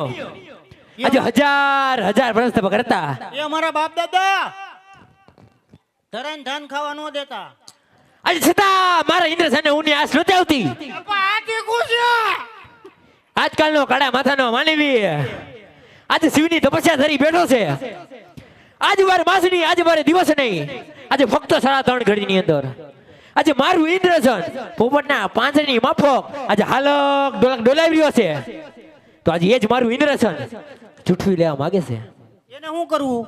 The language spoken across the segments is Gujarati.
મુનિયો આજે હજાર હજાર વર્ષ તપ કરતા એ અમારા બાપ દાદા ધરાઈને ધાન ખાવા ન દેતા. આજે છતાં મારા ઇન્દ્રસને ઉની આસ નહોતી આવતી. આજકાલનો કાળા માથાનો માનવી આજે શિવની તપસ્યા ધરી બેઠો છે. આજ વાર માસની આજ વાર દિવસ નહીં, આજે ફક્ત 3.5 ઘડીની અંદર આજે મારું ઇન્દ્રસન પોપટના પાંજરની માફક આજે હાલક ડોલક ડોલાવી રહ્યો છે. તો આજે એ જ મારું ઇન્દ્રસન જૂઠવી લેવા માંગે છે. એને શું કરવું?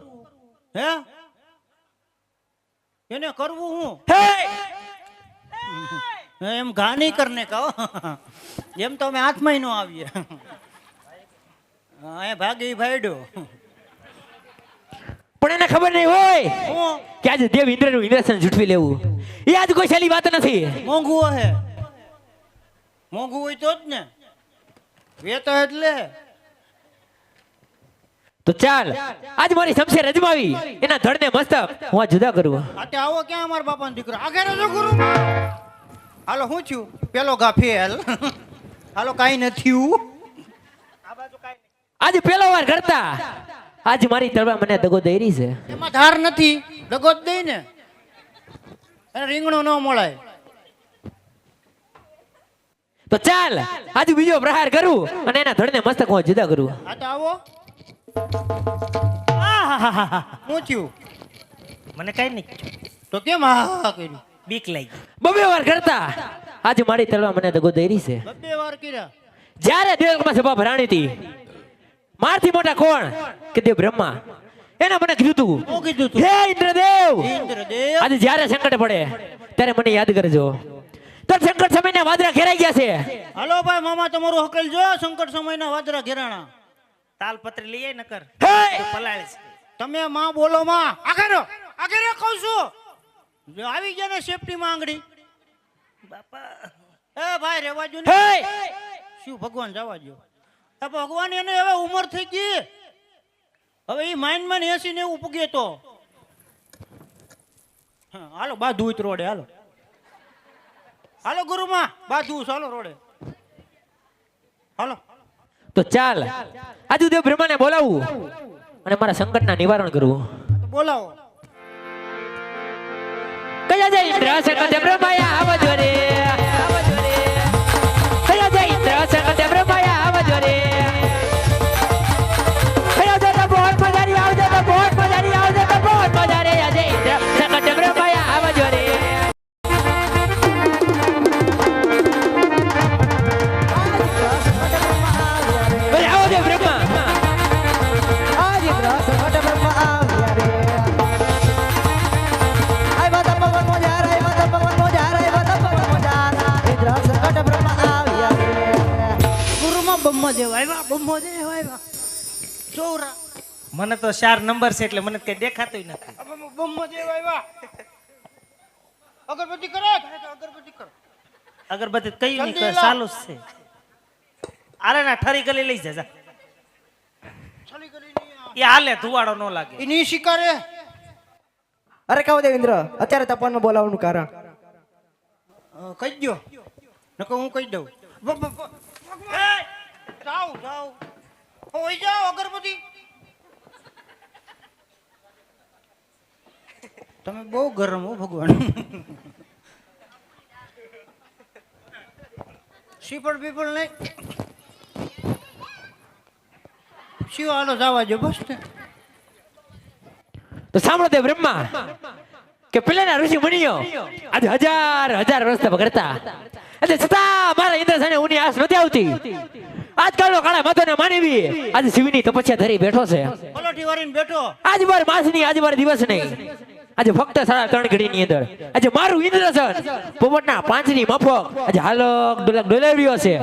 હે એને કરવું હું? એમ ઘા નહીં કરને કહો, એમ તો અમે હાથમાં ન આવીએ. એ ભાગી ભાઈડો પણ એને ખબર નહીં હોય હું કે આજે દેવ ઇન્દ્રનું ઇન્દ્રસન જૂઠવી લેવું એ આજ કોઈ સહેલી વાત નથી. મોંઘું હે, મોંઘું હોય તો જ ને વેતો એટલે. તો ચાલ આજ મારી શમશેર અજમાવી એના ધડને મસ્તક હું આ જુદા કરું. આતે આવો ક્યાં અમારા બાપાનો દીકરો આગળ જો ગુરુ. હાલો શું થયું? પેલો ઘા ફેલ. હાલો કાઈ નથી. આ બાજુ કાઈ આજે પેલો વાર કરતા આજ મારી તળવા મને દગો દઈ રહી છે. એમાં ધાર નથી, દગો જ દઈ ને. એને રીંગણો ન મળાય. તો ચાલ આજે બીજો પ્રહાર કરું અને એના ધડને મસ્તક હું જુદા કરું. આ તો આવો. શું થયું? મને કઈ નહીં. તો કેમ હા કર્યું? બીક લાગી. બબે વાર કરતા આજે મારી તળવા મને દગો દઈ રહી છે. બબ્બે વાર કર્યા. જ્યારે દેવલોકમાં સભા ભરાણી હતી મારથી મોટા કોણ કે દેવ બ્રહ્મા. એના મને કીધું તું શું કીધું તું? હે ઇન્દ્રદેવ ઇન્દ્રદેવ આજે જ્યારે સંકટ પડે ત્યારે મને યાદ કરજો. તો સંકટ સમયના વાદળા ઘેરાઈ ગયા છે. હાલો ભાઈ મામા તમારું હકલ જો. સંકટ સમયના વાદળા ઘેરાણા. તાલપત્રી લઈએ ન કર હે પલાળીશ. તમે માં બોલો માં. આગળ કહું છું. જો આવી ગયા ને સેફટી માં આંગળી. બાપા એ ભાઈ રેવા જો ને. હે શું ભગવાન જવા દો. ભગવાન એને હવે ઉંમર થઈ ગઈ. હવે એ માઇન્ડ માં 80 ને એવું પૂગે તો હાલો બાધુ ઉત રોડે. હાલો હાલો ગુરુમાં બાધુ ચાલો રોડે. હાલો તો ચાલ આજુ દેવ બ્રહ્માને બોલાવું અને મારા સંકટના નિવારણ કરવું. બોલાવો. કયા જય ઇન્દ્ર સંકટ બ્રહ્માયા આવજો રે. કયા જય ઇન્દ્ર સંકટ બ્રહ્માયા આવજો રે. કયા જય તો બહુ મજારી આવજો તો બહુ મજારી આવજો તો બહુ મજારે જય ઇન્દ્ર સંકટ બ્રહ્માયા આવજો રે. આવો દેવ બ્રહ્મા. બ્રહ્મદેવ આવ્યા. બ્રહ્મદેવ આવ્યા. ચોરા મને તો 4 નંબર છે એટલે મને કઈ દેખાતું નથી. બ્રહ્મદેવ આવ્યા. અગરબત્તી કરો. અગરબત્તી કરો. અગરબત્તી કઈ નહીં જલ્દી કરે લાવ. ચાલુ જ છે. આરે ના ઠરી ગલી લઈ જા. છલી કરી એ હાલે ધુવાડો ન લાગે. એની શિકારે. અરે કહો દેવેન્દ્ર અત્યારે તપનમાં બોલાવવાનું કારણ કહી દો નકો હું કહી દઉં. જાઓ જાઓ હોઈ જાઓ. અગરબત્તી તમે બહુ ગરમ હો ભગવાન. શ્રીફળ બીફળ નહીં. શિવ હાલો જવા જો બસ ને. તો સાંભળો દેવ બ્રહ્મા કે પેલાના ઋષિ મુનિઓ આજે હજાર હજાર વર્ષ તપ કરતા એટલે છતાં મારા ઇન્દ્રસને ઉની આસ નથી આવતી. આજકાલનો કાળા માથાનો માનવી આજે શિવની તપસ્યા ધરી બેઠો છે. પલોઠી વાળીને બેઠો. આજ વાર માસની આજ વાર દિવસ નહીં, આજે ફક્ત 3.5 ઘડીની અંદર આજે મારું ઇન્દ્રસન પોપટના પાંજની માફક આજે હાલક ડોલક ડોલાવી રહ્યો છે.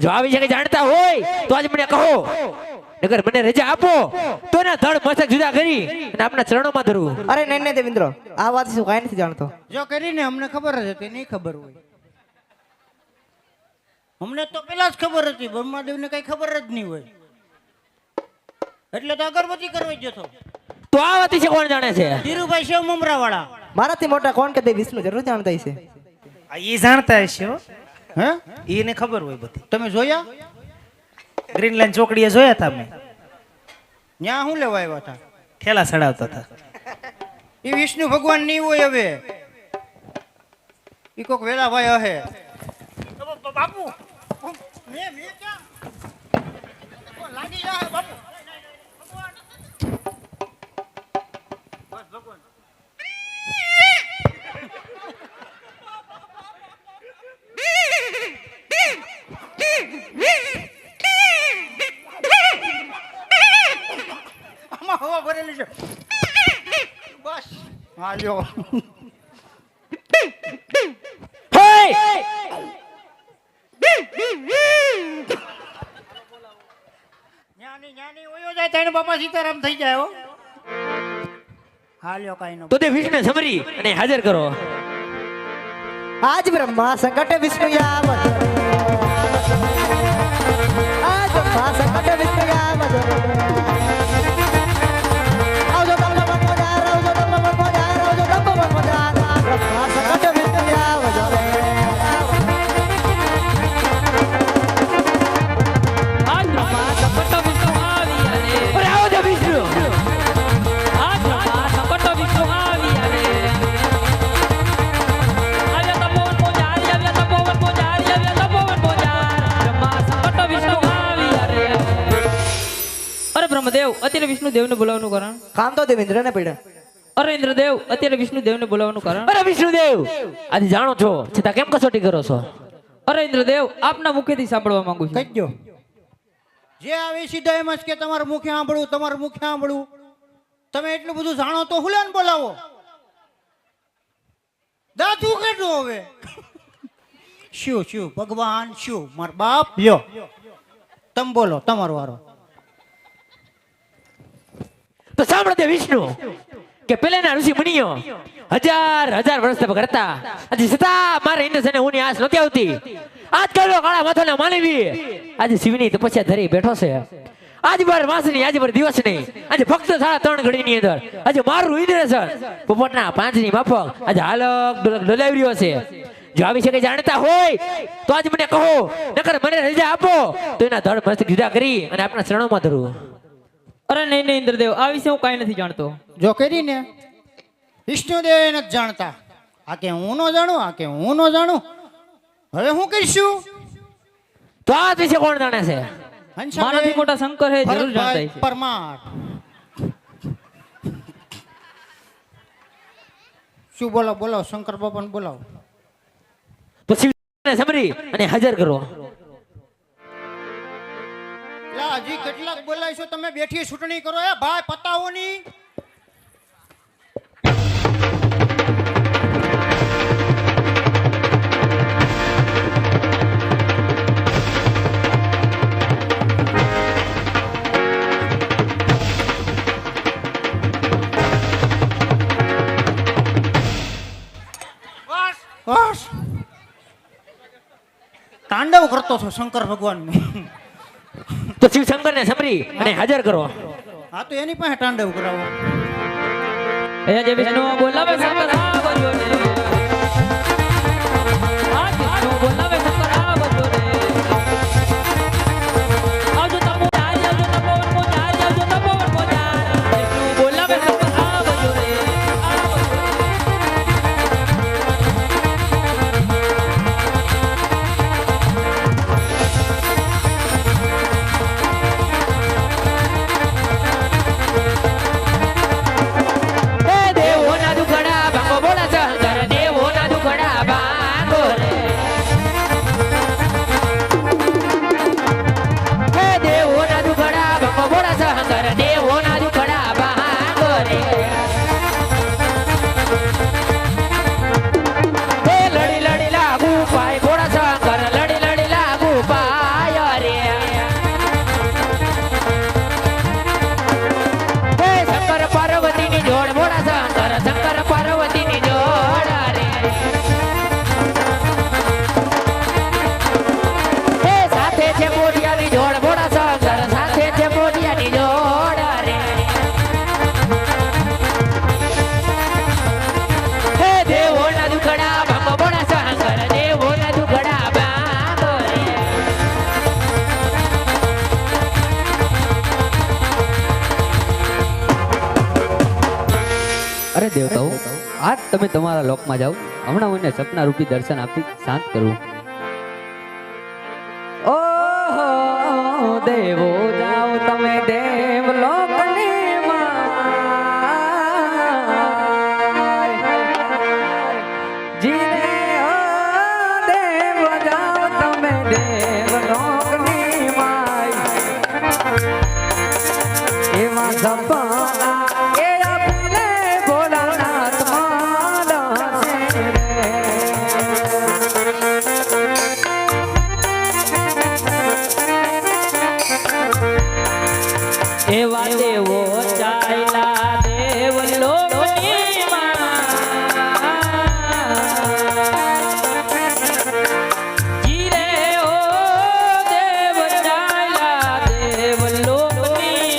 જો આવી શકે જાણતા હોય તો આજ મને કહો, નગર મને રજા આપો તો એના ધડ મસ્તક જુદા કરી અને આપના ચરણોમાં ધરું. અરે નહીં નહીં દેવેન્દ્ર આ વાત શું કાંઈ નથી જાણતો. જો કરીને અમને ખબર જ હતી, નહીં ખબર હોય. અમને તો પેલા જ ખબર હતી, બ્રહ્માદેવને કઈ ખબર જ નહીં હોય એટલે તો અગરબત્તી કરવા જતો. તો આ વાત છે કોણ જાણે છે? ધીરુભાઈ શિવ મમરા વાળા. મારાથી મોટા કોણ કે તે વિષ્ણુ જરૂર જાણતા હશે. એ જાણતા હશે હો. હે એને ખબર હોય બધી. તમે જોયા? ગ્રીન લાઈન ચોકડીએ જોયા હતા મેં ન્યા શું લેવા આવ્યા હતા ઠેલા ચડાવતા હતા એ વિષ્ણુ ભગવાન નહીં હોય હવે ઈ કોક વેલાભાઈ હે બાપુ મેં ક્યાં લાગી જા બાપુ બસ ભગવાન આમાં હવા ભરેલી છે બસ હા લ્યો ન્યાની ઓયો જાય તને બાપા સીતારામ થઈ જાય હો હા લ્યો કાઈ નો તો તે વિષ્ણુ સમરી અને હાજર કરો. આજ બ્રહ્મા સંકટ વિષ્ણુ યામ આજ બ્રહ્મા સંકટ વિષ્ણુ યામ આવજો તમને મનોજાર આવજો તમને મનોજાર આવજો તમને મનોજાર બ્રહ્મા સંકટ વિષ્ણુ યામ આજ બ્રહ્મા સંકટ વિષ્ણુ આવી અને અરે આવો તે વિષ્ણુ આજ બ્રહ્મા સંકટ વિષ્ણુ આવી અને આવ્યા તપોવન પોજારી આવ્યા તપોવન પોજારી આવ્યા તપોવન પોજાર બ્રહ્મા સંકટ વિષ્ણુ આવી અને અરે બ્રહ્મદેવ અત્યારે વિષ્ણુ દેવને બોલાવવાનું કારણ કામ તો દેવેન્દ્રને પડ્યા અરે ઇન્દ્રદેવ અત્યારે વિષ્ણુ દેવને બોલાવવાનું કારણ અરે વિષ્ણુદેવ આજે જાણો છો છતાં કેમ કસોટી કરો છો? અરે ઇન્દ્રદેવ આપના મુખેથી સાંભળવા માંગુ છું કહીજો જે આવી સીધા એમ જ કે તમારું મુખે સાંભળવું તમે એટલું બધું જાણો તો હુલાન બોલાવો દાતું કેટલું હવે શું ભગવાન શું માર બાપ લ્યો તમે બોલો તમારો વારો તો સાંભળો તે વિષ્ણુ કે પેલાના ઋષિ મુનિઓ હજાર વર્ષ તપ કરતા હજી છતાં મારે ઇન્દ્રસેને ઊની આસ નહોતી આવતી. આજ કાળો કાળા માથાના માનવી આજે શિવની તપસ્યા ધરી બેઠો છે. આજ બાર માસ નહીં, આજે બાર દિવસ નહીં, આજે ફક્ત 3.5 ઘડીની અંદર આજે મારું ઇન્દ્રસન પોપટના પાંજની માફક આજે હાલક ડોલક ડોલાવી રહ્યો છે. જો આ વિશે કઈ જાણતા હોય તો આજ મને કહો, નકર મને રજા આપો તો એના ધડ મસ્ત જુદા કરી અને આપણા શરણોમાં ધરું. અરે નહીં ઇન્દ્રદેવ આ વિશે હું કાંઈ નથી જાણતો. જો કરીને વિષ્ણુદેવ નથી જાણતા આ કે હું ન જાણું હવે હું કહીશું તો આ વિશે કોણ જાણે છે? મારાથી મોટા શંકર હે જરૂર જાણતા હશે. પરમાર શું બોલો શંકર બાપાને બોલાવો તો શિવને સમરી અને હાજર કરો. લા હજી કેટલાક બોલાવીશું તમે બેઠી ચૂંટણી કરો એ ભાઈ પતાવો ની બસ તાંડવ કરતો છો શંકર ભગવાન તો શિવ શંકર ને સમરી અને હાજર કરો. હા તો એની પાસે તાંડવ કરાવો હે જે વિષ્ણુ બોલાવે શંકર આ બજો રે આ વિષ્ણુ બોલાવે શંકર આ બજો રે આવજો તપો જારી આવજો તપોવન કો જારી આવજો તપોવન કો જાર વિષ્ણુ બોલાવે શંકર આ બજો રે હે દેવોના દુખડા ભાંગો બોલા શંકર તમે તમારા લોકમાં જાઓ. હમણાં હું એને સપના રૂપી દર્શન આપી શાંત કરું. ઓહો દેવો જાઓ તમે દેવ લોકની માય. જીને ઓ દેવ જાઓ તમે દેવ લોકની માય. એવા સપના એ આપીને ભોળાનાથ મારા છે રે. એવા દેવો ચાલ્યા દેવ લોકની જીરે ઓ દેવ ચાલ્યા દેવ લોકની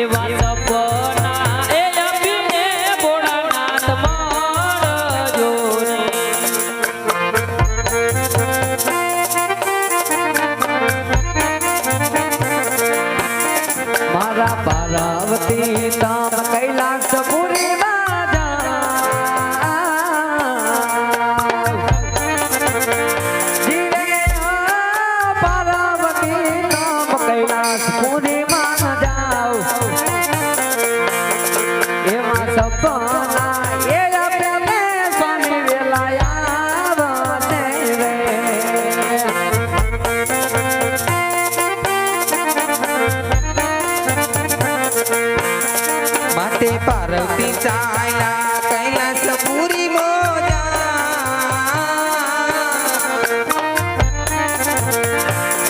એવા સપના એ આપીને ભોળાનાથ મળજો રે. મારા પાર્વતી તામ કૈલાસ પુરી માં જાઓ. જીરે ઓ પાર્વતી તામ કૈલાસ પુરી માં જાઓ. એમાં સપના એ આપે સ્વામી વેલાયા છે રે. માતે પાર્વતી ચાલ્યા કૈલાસ પુરી મોજા.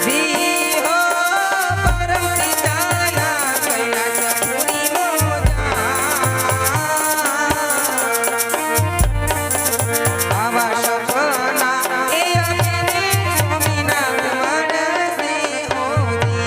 જી હો પાર્વતી ચાલ્યા કૈલાસ પુરી મોજા. આવા સપના એ અને સ્વામીનાથ મળશે હોજી.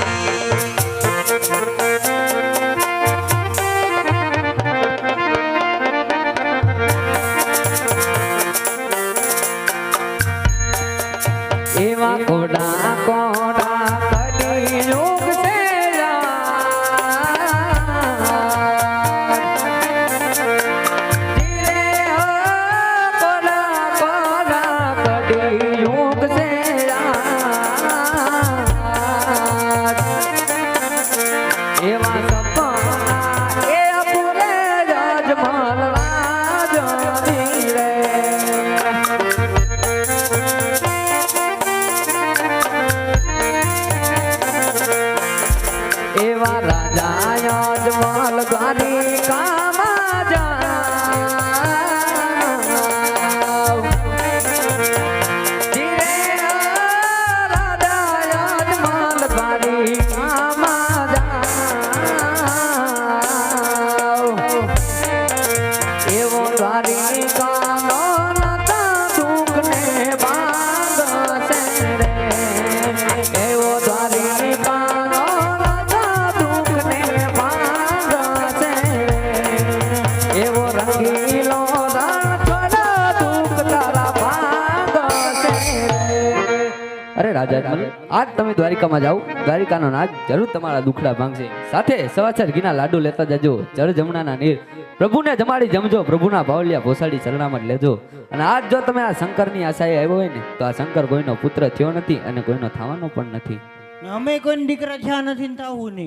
એવા કોડા કોડા કડી યુગ છે જીરે હો કોડા કોડા કડી યુગ છે એવા સપના એ પૂરે જજમલ રાજ જીરે. એવા રાજા યજમલ દ્વારિકામાં જાઓ. જીરે ઓ રાજા યજમલ દ્વારિકામાં જાઓ. એવો દ્વારિકાનો નતા દુઃખને બાંધશે રે. એવો દ્વારિકાનો નતા દુઃખને બાંધશે રે. એવો રંગીલો રાઠોડ દુઃખ તારા બાંધશે રે. અરે રાજા અજમલ, આજ તમે દ્વારિકામાં જાઓ. દ્વારિકાનો નાગ જરૂર તમારા દુખડા ભાંગશે. સાથે સવાસર ઘીના લાડુ લેતા જજો. જળ જમણાના નીર પ્રભુને જમાડી જમજો. પ્રભુના બાવલિયા ભોસાડી ચરણામાં જ લેજો. અને આજ જો તમે આ શંકરની આશાએ આવ્યો હોય ને, તો આ શંકર કોઈનો પુત્ર થયો નથી અને કોઈનો થવાનો પણ નથી. અમે કોઈ દીકરા થયા નથી ને થાવું નહીં.